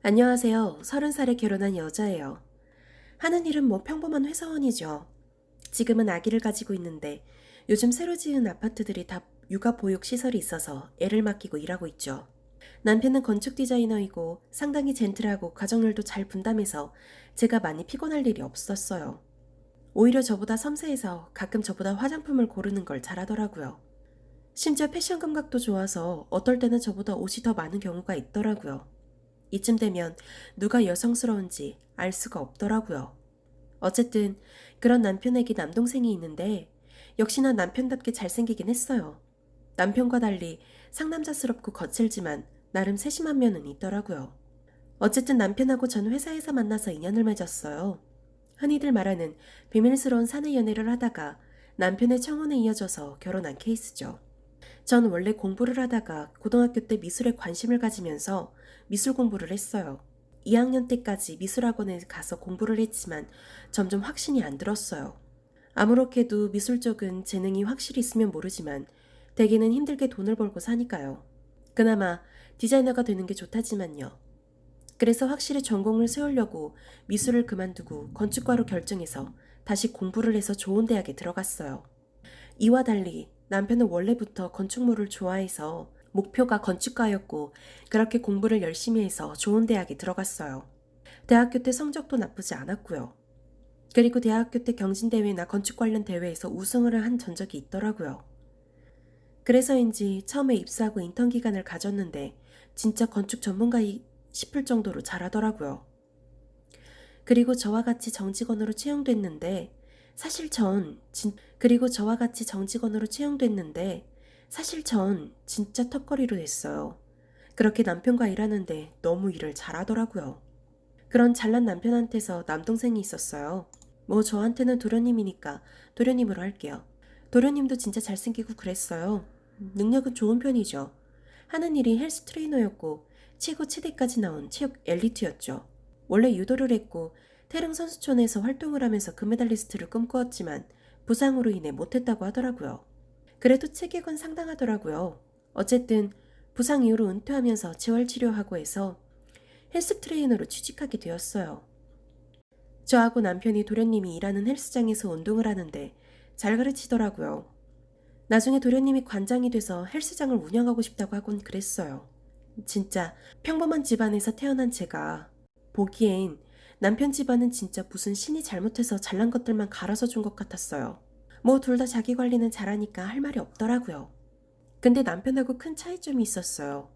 안녕하세요. 30살에 결혼한 여자예요. 하는 일은 뭐 평범한 회사원이죠. 지금은 아기를 가지고 있는데 요즘 새로 지은 아파트들이 다 육아 보육 시설이 있어서 애를 맡기고 일하고 있죠. 남편은 건축 디자이너이고 상당히 젠틀하고 가정일도 잘 분담해서 제가 많이 피곤할 일이 없었어요. 오히려 저보다 섬세해서 가끔 저보다 화장품을 고르는 걸 잘하더라고요. 심지어 패션 감각도 좋아서 어떨 때는 저보다 옷이 더 많은 경우가 있더라고요. 이쯤 되면 누가 여성스러운지 알 수가 없더라고요. 어쨌든 그런 남편에게 남동생이 있는데 역시나 남편답게 잘생기긴 했어요. 남편과 달리 상남자스럽고 거칠지만 나름 세심한 면은 있더라고요. 어쨌든 남편하고 전 회사에서 만나서 인연을 맺었어요. 흔히들 말하는 비밀스러운 사내 연애를 하다가 남편의 청혼에 이어져서 결혼한 케이스죠. 전 원래 공부를 하다가 고등학교 때 미술에 관심을 가지면서 미술 공부를 했어요. 2학년 때까지 미술학원에 가서 공부를 했지만 점점 확신이 안 들었어요. 아무렇게도 미술 쪽은 재능이 확실히 있으면 모르지만 대개는 힘들게 돈을 벌고 사니까요. 그나마 디자이너가 되는 게 좋다지만요. 그래서 확실히 전공을 세우려고 미술을 그만두고 건축과로 결정해서 다시 공부를 해서 좋은 대학에 들어갔어요. 이와 달리 남편은 원래부터 건축물을 좋아해서 목표가 건축가였고 그렇게 공부를 열심히 해서 좋은 대학에 들어갔어요. 대학교 때 성적도 나쁘지 않았고요. 그리고 대학교 때 경진대회나 건축 관련 대회에서 우승을 한 전적이 있더라고요. 그래서인지 처음에 입사하고 인턴 기간을 가졌는데 진짜 건축 전문가 싶을 정도로 잘하더라고요. 그리고 저와 같이 정직원으로 채용됐는데 사실 전 진짜 턱걸이로 됐어요. 그렇게 남편과 일하는데 너무 일을 잘하더라고요. 그런 잘난 남편한테서 남동생이 있었어요. 뭐 저한테는 도련님이니까 도련님으로 할게요. 도련님도 진짜 잘생기고 그랬어요. 능력은 좋은 편이죠. 하는 일이 헬스 트레이너였고 최고 치대까지 나온 체육 엘리트였죠. 원래 유도를 했고 태릉 선수촌에서 활동을 하면서 금메달리스트를 꿈꾸었지만 부상으로 인해 못했다고 하더라고요. 그래도 체격은 상당하더라고요. 어쨌든 부상 이후로 은퇴하면서 재활치료하고 해서 헬스 트레이너로 취직하게 되었어요. 저하고 남편이 도련님이 일하는 헬스장에서 운동을 하는데 잘 가르치더라고요. 나중에 도련님이 관장이 돼서 헬스장을 운영하고 싶다고 하곤 그랬어요. 진짜 평범한 집안에서 태어난 제가 보기엔 남편 집안은 진짜 무슨 신이 잘못해서 잘난 것들만 갈아서 준 것 같았어요. 뭐 둘 다 자기 관리는 잘하니까 할 말이 없더라고요. 근데 남편하고 큰 차이점이 있었어요.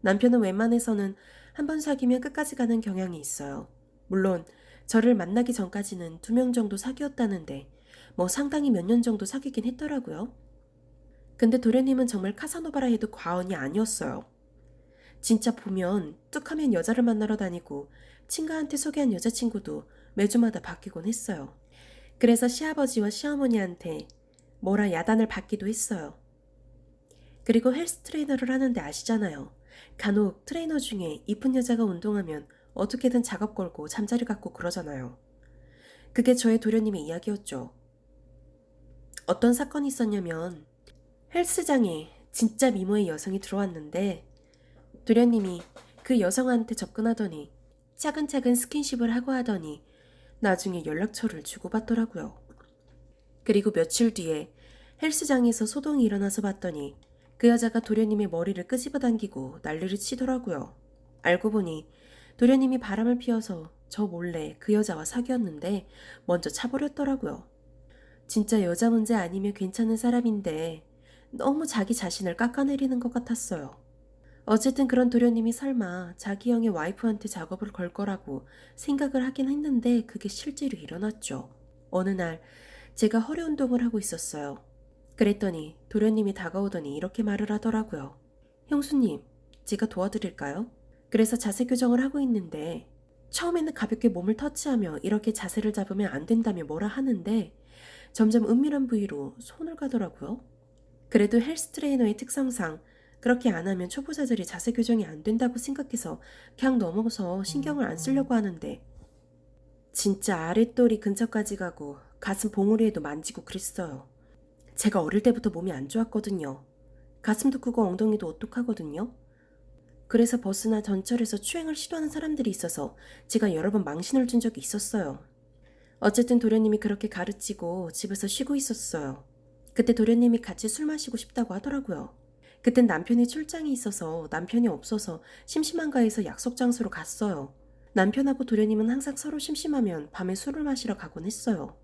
남편은 웬만해서는 한 번 사귀면 끝까지 가는 경향이 있어요. 물론 저를 만나기 전까지는 2명 정도 사귀었다는데 뭐 상당히 몇 년 정도 사귀긴 했더라고요. 근데 도련님은 정말 카사노바라 해도 과언이 아니었어요. 진짜 보면 뚝하면 여자를 만나러 다니고 친가한테 소개한 여자친구도 매주마다 바뀌곤 했어요. 그래서 시아버지와 시어머니한테 뭐라 야단을 받기도 했어요. 그리고 헬스 트레이너를 하는데 아시잖아요. 간혹 트레이너 중에 이쁜 여자가 운동하면 어떻게든 작업 걸고 잠자리 갖고 그러잖아요. 그게 저의 도련님의 이야기였죠. 어떤 사건이 있었냐면 헬스장에 진짜 미모의 여성이 들어왔는데 도련님이 그 여성한테 접근하더니 차근차근 스킨십을 하고 하더니 나중에 연락처를 주고받더라고요. 그리고 며칠 뒤에 헬스장에서 소동이 일어나서 봤더니 그 여자가 도련님의 머리를 끄집어 당기고 난리를 치더라고요. 알고 보니 도련님이 바람을 피워서 저 몰래 그 여자와 사귀었는데 먼저 차버렸더라고요. 진짜 여자 문제 아니면 괜찮은 사람인데 너무 자기 자신을 깎아내리는 것 같았어요. 어쨌든 그런 도련님이 설마 자기 형의 와이프한테 작업을 걸 거라고 생각을 하긴 했는데 그게 실제로 일어났죠. 어느 날 제가 허리 운동을 하고 있었어요. 그랬더니 도련님이 다가오더니 이렇게 말을 하더라고요. 형수님, 제가 도와드릴까요? 그래서 자세 교정을 하고 있는데 처음에는 가볍게 몸을 터치하며 이렇게 자세를 잡으면 안 된다며 뭐라 하는데 점점 은밀한 부위로 손을 가더라고요. 그래도 헬스 트레이너의 특성상 그렇게 안 하면 초보자들이 자세 교정이 안 된다고 생각해서 그냥 넘어서 신경을 안 쓰려고 하는데 진짜 아랫도리 근처까지 가고 가슴 봉우리에도 만지고 그랬어요. 제가 어릴 때부터 몸이 안 좋았거든요. 가슴도 크고 엉덩이도 오똑하거든요. 그래서 버스나 전철에서 추행을 시도하는 사람들이 있어서 제가 여러 번 망신을 준 적이 있었어요. 어쨌든 도련님이 그렇게 가르치고 집에서 쉬고 있었어요. 그때 도련님이 같이 술 마시고 싶다고 하더라고요. 그땐 남편이 출장이 있어서 남편이 없어서 심심한가 해서 약속 장소로 갔어요. 남편하고 도련님은 항상 서로 심심하면 밤에 술을 마시러 가곤 했어요.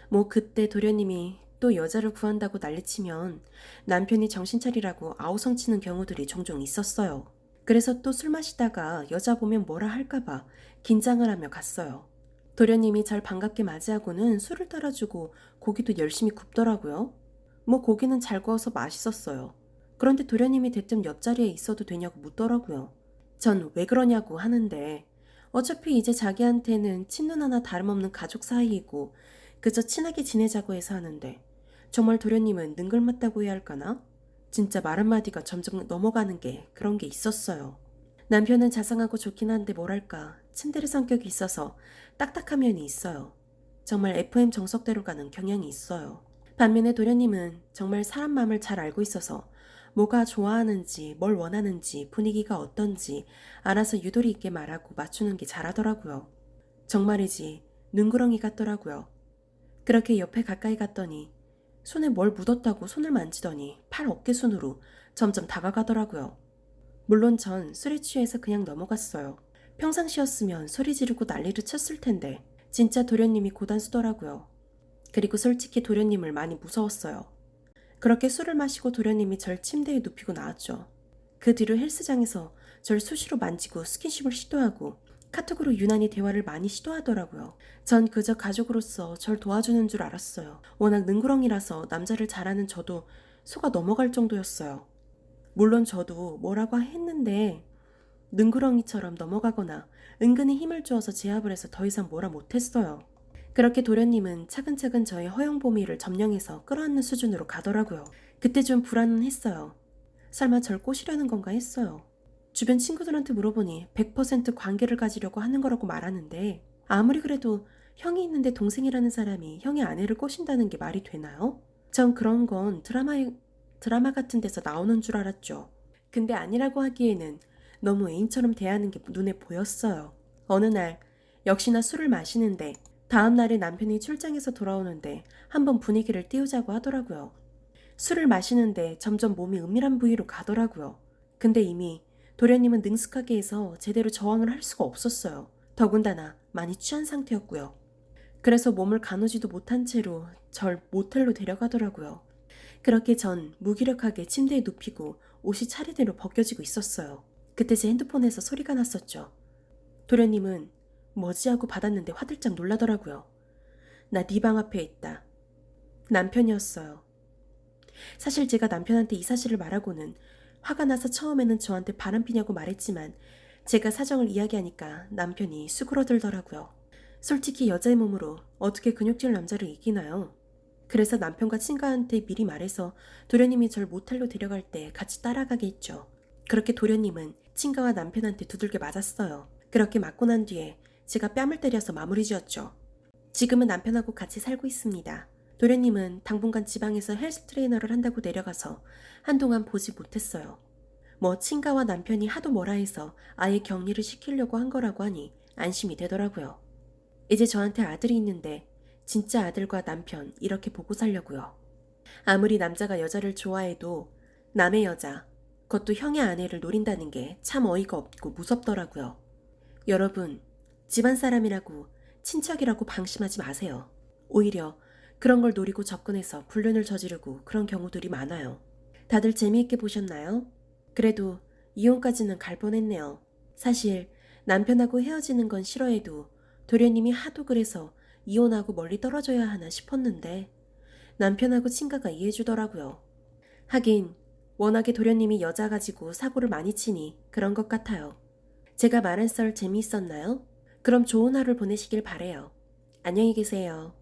뭐 그때 도련님이 또 여자를 구한다고 난리치면 남편이 정신 차리라고 아우성치는 경우들이 종종 있었어요. 그래서 또 술 마시다가 여자 보면 뭐라 할까봐 긴장을 하며 갔어요. 도련님이 절 반갑게 맞이하고는 술을 따라주고 고기도 열심히 굽더라고요. 뭐 고기는 잘 구워서 맛있었어요. 그런데 도련님이 대뜸 옆자리에 있어도 되냐고 묻더라고요. 전 왜 그러냐고 하는데 어차피 이제 자기한테는 친누 하나 다름없는 가족 사이이고 그저 친하게 지내자고 해서 하는데 정말 도련님은 능글맞다고 해야 할까나? 진짜 말 한마디가 점점 넘어가는 게 그런 게 있었어요. 남편은 자상하고 좋긴 한데 뭐랄까 츤데레 성격이 있어서 딱딱한 면이 있어요. 정말 FM 정석대로 가는 경향이 있어요. 반면에 도련님은 정말 사람 마음을 잘 알고 있어서 뭐가 좋아하는지 뭘 원하는지 분위기가 어떤지 알아서 유도리 있게 말하고 맞추는 게 잘하더라고요. 정말이지 능구렁이 같더라고요. 그렇게 옆에 가까이 갔더니 손에 뭘 묻었다고 손을 만지더니 팔 어깨 순으로 점점 다가가더라고요. 물론 전 술에 취해서 그냥 넘어갔어요. 평상시였으면 소리 지르고 난리를 쳤을 텐데 진짜 도련님이 고단수더라고요. 그리고 솔직히 도련님을 많이 무서웠어요. 그렇게 술을 마시고 도련님이 절 침대에 눕히고 나왔죠. 그 뒤로 헬스장에서 절 수시로 만지고 스킨십을 시도하고 카톡으로 유난히 대화를 많이 시도하더라고요. 전 그저 가족으로서 절 도와주는 줄 알았어요. 워낙 능구렁이라서 남자를 잘하는 저도 속아 넘어갈 정도였어요. 물론 저도 뭐라고 했는데 능구렁이처럼 넘어가거나 은근히 힘을 주어서 제압을 해서 더 이상 뭐라 못했어요. 그렇게 도련님은 차근차근 저의 허용 범위를 점령해서 끌어안는 수준으로 가더라고요. 그때 좀 불안했어요. 설마 절 꼬시려는 건가 했어요. 주변 친구들한테 물어보니 100% 관계를 가지려고 하는 거라고 말하는데 아무리 그래도 형이 있는데 동생이라는 사람이 형의 아내를 꼬신다는 게 말이 되나요? 전 그런 건 드라마 같은 데서 나오는 줄 알았죠. 근데 아니라고 하기에는 너무 애인처럼 대하는 게 눈에 보였어요. 어느 날 역시나 술을 마시는데 다음 날에 남편이 출장에서 돌아오는데 한번 분위기를 띄우자고 하더라고요. 술을 마시는데 점점 몸이 은밀한 부위로 가더라고요. 근데 이미 도련님은 능숙하게 해서 제대로 저항을 할 수가 없었어요. 더군다나 많이 취한 상태였고요. 그래서 몸을 가누지도 못한 채로 절 모텔로 데려가더라고요. 그렇게 전 무기력하게 침대에 눕히고 옷이 차례대로 벗겨지고 있었어요. 그때 제 핸드폰에서 소리가 났었죠. 도련님은 뭐지 하고 받았는데 화들짝 놀라더라고요. 나 네 방 앞에 있다. 남편이었어요. 사실 제가 남편한테 이 사실을 말하고는 화가 나서 처음에는 저한테 바람피냐고 말했지만 제가 사정을 이야기하니까 남편이 수그러들더라고요. 솔직히 여자의 몸으로 어떻게 근육질 남자를 이기나요? 그래서 남편과 친가한테 미리 말해서 도련님이 절 모텔로 데려갈 때 같이 따라가게 했죠. 그렇게 도련님은 친가와 남편한테 두들겨 맞았어요. 그렇게 맞고 난 뒤에 제가 뺨을 때려서 마무리 지었죠. 지금은 남편하고 같이 살고 있습니다. 도련님은 당분간 지방에서 헬스 트레이너를 한다고 내려가서 한동안 보지 못했어요. 뭐 친가와 남편이 하도 뭐라 해서 아예 격리를 시키려고 한 거라고 하니 안심이 되더라고요. 이제 저한테 아들이 있는데 진짜 아들과 남편 이렇게 보고 살려고요. 아무리 남자가 여자를 좋아해도 남의 여자, 그것도 형의 아내를 노린다는 게 참 어이가 없고 무섭더라고요. 여러분, 집안 사람이라고 친척이라고 방심하지 마세요. 오히려 그런 걸 노리고 접근해서 불륜을 저지르고 그런 경우들이 많아요. 다들 재미있게 보셨나요? 그래도 이혼까지는 갈 뻔했네요. 사실 남편하고 헤어지는 건 싫어해도 도련님이 하도 그래서 이혼하고 멀리 떨어져야 하나 싶었는데 남편하고 친가가 이해해주더라고요. 하긴 워낙에 도련님이 여자 가지고 사고를 많이 치니 그런 것 같아요. 제가 말한 썰 재미있었나요? 그럼 좋은 하루 보내시길 바래요. 안녕히 계세요.